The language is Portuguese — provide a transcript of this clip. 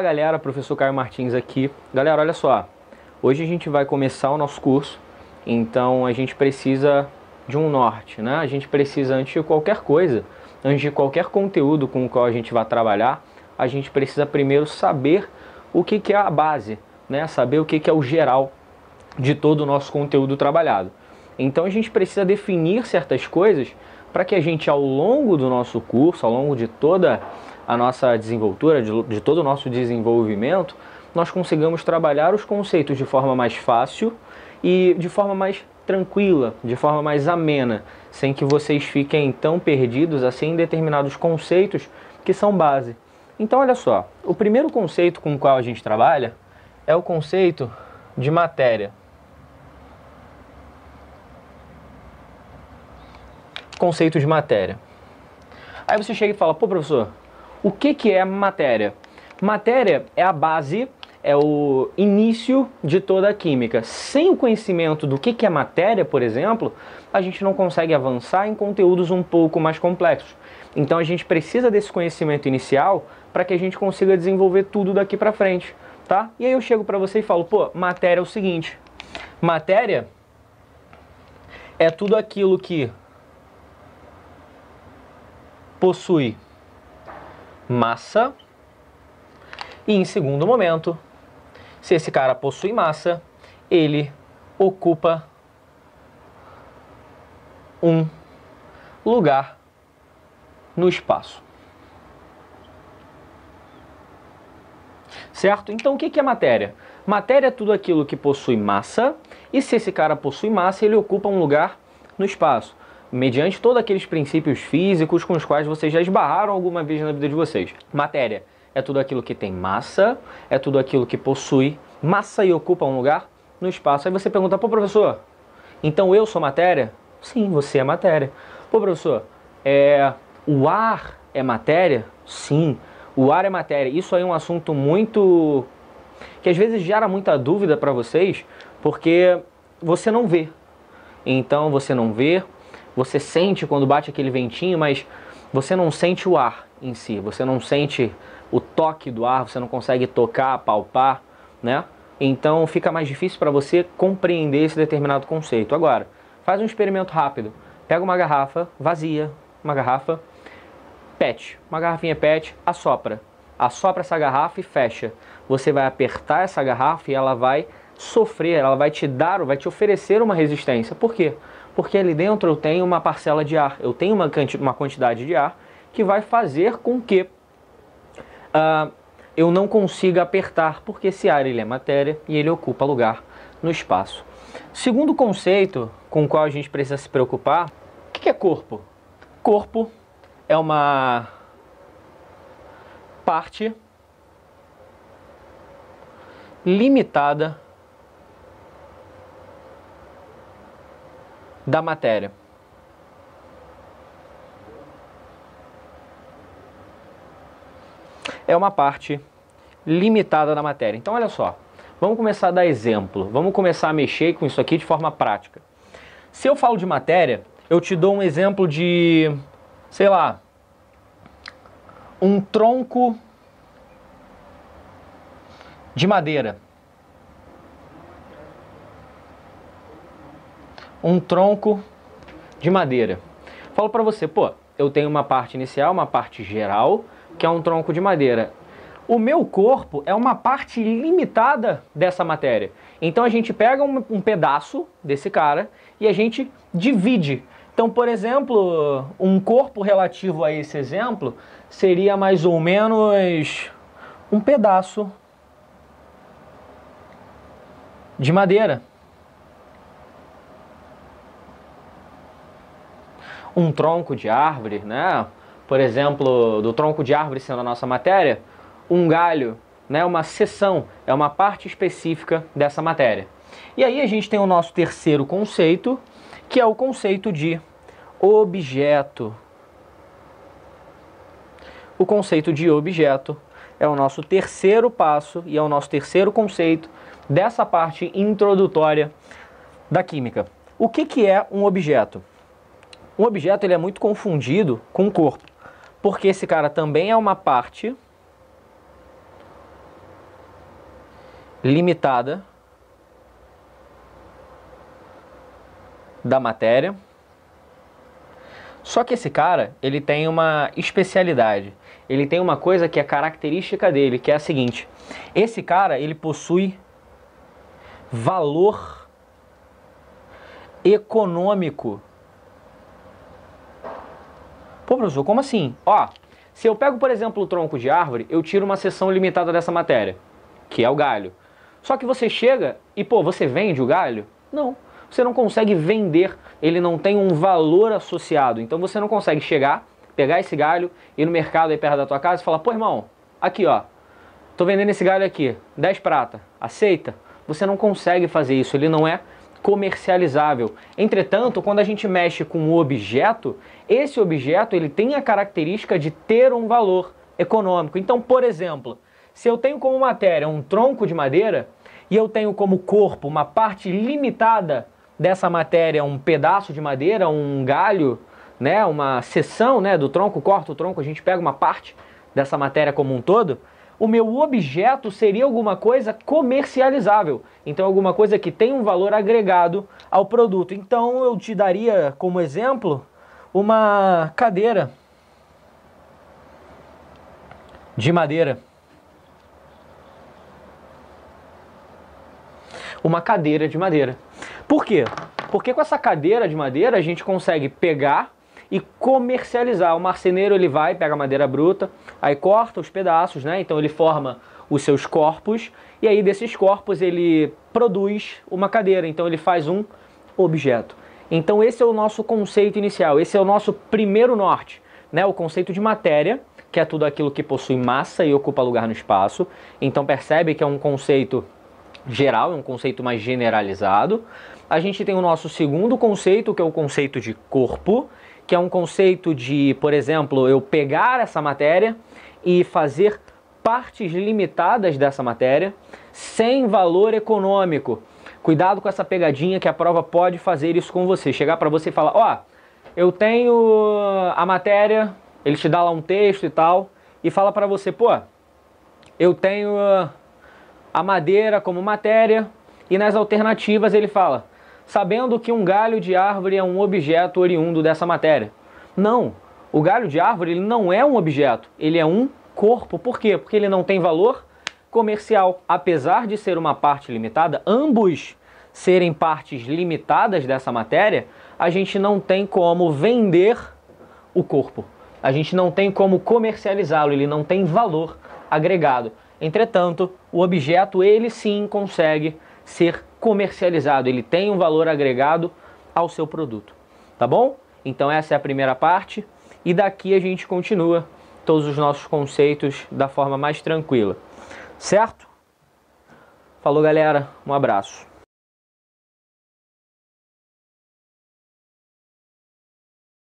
galera, professor Caio Martins aqui. Galera, olha só, hoje a gente vai começar o nosso curso, então a gente precisa de um norte, né? A gente precisa, antes de qualquer coisa, antes de qualquer conteúdo com o qual a gente vai trabalhar, a gente precisa primeiro saber o que é a base, né? Saber o que é o geral de todo o nosso conteúdo trabalhado. Então a gente precisa definir certas coisas para que a gente, ao longo do nosso curso, ao longo de toda a nossa desenvoltura, de todo o nosso desenvolvimento, nós consigamos trabalhar os conceitos de forma mais fácil e de forma mais tranquila, de forma mais amena, sem que vocês fiquem tão perdidos assim em determinados conceitos que são base. Então olha só, o primeiro conceito com o qual a gente trabalha é o conceito de matéria. Conceito de matéria. Aí você chega e fala, pô professor, o que é matéria? Matéria é a base, é o início de toda a química. Sem o conhecimento do que é matéria, por exemplo, a gente não consegue avançar em conteúdos um pouco mais complexos. Então a gente precisa desse conhecimento inicial para que a gente consiga desenvolver tudo daqui para frente, tá? E aí eu chego para você e falo, pô, matéria é o seguinte, matéria é tudo aquilo que possui massa e, em segundo momento, se esse cara possui massa, ele ocupa um lugar no espaço. Certo? Então o que é matéria? Matéria é tudo aquilo que possui massa e, se esse cara possui massa, ele ocupa um lugar no espaço, mediante todos aqueles princípios físicos com os quais vocês já esbarraram alguma vez na vida de vocês. Matéria é tudo aquilo que tem massa, é tudo aquilo que possui massa e ocupa um lugar no espaço. Aí você pergunta, pô professor, então eu sou matéria? Sim, você é matéria. Pô professor, o ar é matéria? Sim, o ar é matéria. Isso aí é um assunto muito... que às vezes gera muita dúvida para vocês, porque você não vê. Então você não vê, você sente quando bate aquele ventinho, mas você não sente o ar em si, você não sente o toque do ar, você não consegue tocar, palpar, né? Então fica mais difícil para você compreender esse determinado conceito. Agora, faz um experimento rápido. Pega uma garrafa vazia, uma garrafa PET, uma garrafinha PET, assopra. Assopra essa garrafa e fecha. Você vai apertar essa garrafa e ela vai sofrer, ela vai te dar, vai te oferecer uma resistência. Por quê? Porque ali dentro eu tenho uma parcela de ar, eu tenho uma quantidade de ar que vai fazer com que eu não consiga apertar, porque esse ar ele é matéria e ele ocupa lugar no espaço. Segundo conceito com o qual a gente precisa se preocupar, o que é corpo? Corpo é uma parte limitada da matéria. É uma parte limitada da matéria. Então, olha só, vamos começar a dar exemplo. Vamos começar a mexer com isso aqui de forma prática. Se eu falo de matéria, eu te dou um exemplo de, sei lá, um tronco de madeira. Um tronco de madeira. Falo para você, pô, eu tenho uma parte inicial, uma parte geral, que é um tronco de madeira. O meu corpo é uma parte limitada dessa matéria. Então a gente pega um pedaço desse cara e a gente divide. Então, por exemplo, um corpo relativo a esse exemplo seria mais ou menos um pedaço de madeira. Um tronco de árvore, né? Por exemplo, do tronco de árvore sendo a nossa matéria, um galho, né? Uma seção, é uma parte específica dessa matéria. E aí a gente tem o nosso terceiro conceito, que é o conceito de objeto. O conceito de objeto é o nosso terceiro passo e é o nosso terceiro conceito dessa parte introdutória da química. O que é um objeto? Um objeto ele é muito confundido com o corpo, porque esse cara também é uma parte limitada da matéria. Só que esse cara, ele tem uma especialidade. Ele tem uma coisa que é característica dele, que é a seguinte. Esse cara, ele possui valor econômico. Pô, professor, como assim? Ó, se eu pego, por exemplo, o tronco de árvore, eu tiro uma seção limitada dessa matéria, que é o galho. Só que você chega e, pô, você vende o galho? Não. Você não consegue vender, ele não tem um valor associado. Então você não consegue chegar, pegar esse galho, ir no mercado aí perto da tua casa e falar, pô, irmão, aqui ó, tô vendendo esse galho aqui, 10 prata, aceita? Você não consegue fazer isso, ele não é comercializável. Entretanto, quando a gente mexe com o objeto, esse objeto ele tem a característica de ter um valor econômico. Então, por exemplo, se eu tenho como matéria um tronco de madeira e eu tenho como corpo uma parte limitada dessa matéria, um pedaço de madeira, um galho, né, uma seção, né, do tronco, corta o tronco, a gente pega uma parte dessa matéria como um todo, o meu objeto seria alguma coisa comercializável. Então, alguma coisa que tem um valor agregado ao produto. Então, eu te daria como exemplo uma cadeira de madeira. Uma cadeira de madeira. Por quê? Porque com essa cadeira de madeira a gente consegue pegar e comercializar. O marceneiro ele vai, pega a madeira bruta, aí corta os pedaços, né? Então ele forma os seus corpos e aí desses corpos ele produz uma cadeira. Então ele faz um objeto. Então esse é o nosso conceito inicial, esse é o nosso primeiro norte, né? O conceito de matéria, que é tudo aquilo que possui massa e ocupa lugar no espaço. Então percebe que é um conceito geral, é um conceito mais generalizado. A gente tem o nosso segundo conceito, que é o conceito de corpo, que é um conceito de, por exemplo, eu pegar essa matéria e fazer partes limitadas dessa matéria sem valor econômico. Cuidado com essa pegadinha que a prova pode fazer isso com você. Chegar para você e falar, ó, eu tenho a matéria, ele te dá lá um texto e tal, e fala para você, pô, eu tenho a madeira como matéria, e nas alternativas ele fala, sabendo que um galho de árvore é um objeto oriundo dessa matéria. Não, o galho de árvore ele não é um objeto, ele é um corpo. Por quê? Porque ele não tem valor comercial. Apesar de ser uma parte limitada, ambos serem partes limitadas dessa matéria, a gente não tem como vender o corpo. A gente não tem como comercializá-lo, ele não tem valor agregado. Entretanto, o objeto, ele sim consegue ser comercializado, ele tem um valor agregado ao seu produto, tá bom? Então essa é a primeira parte, e daqui a gente continua todos os nossos conceitos da forma mais tranquila, certo? Falou, galera, um abraço.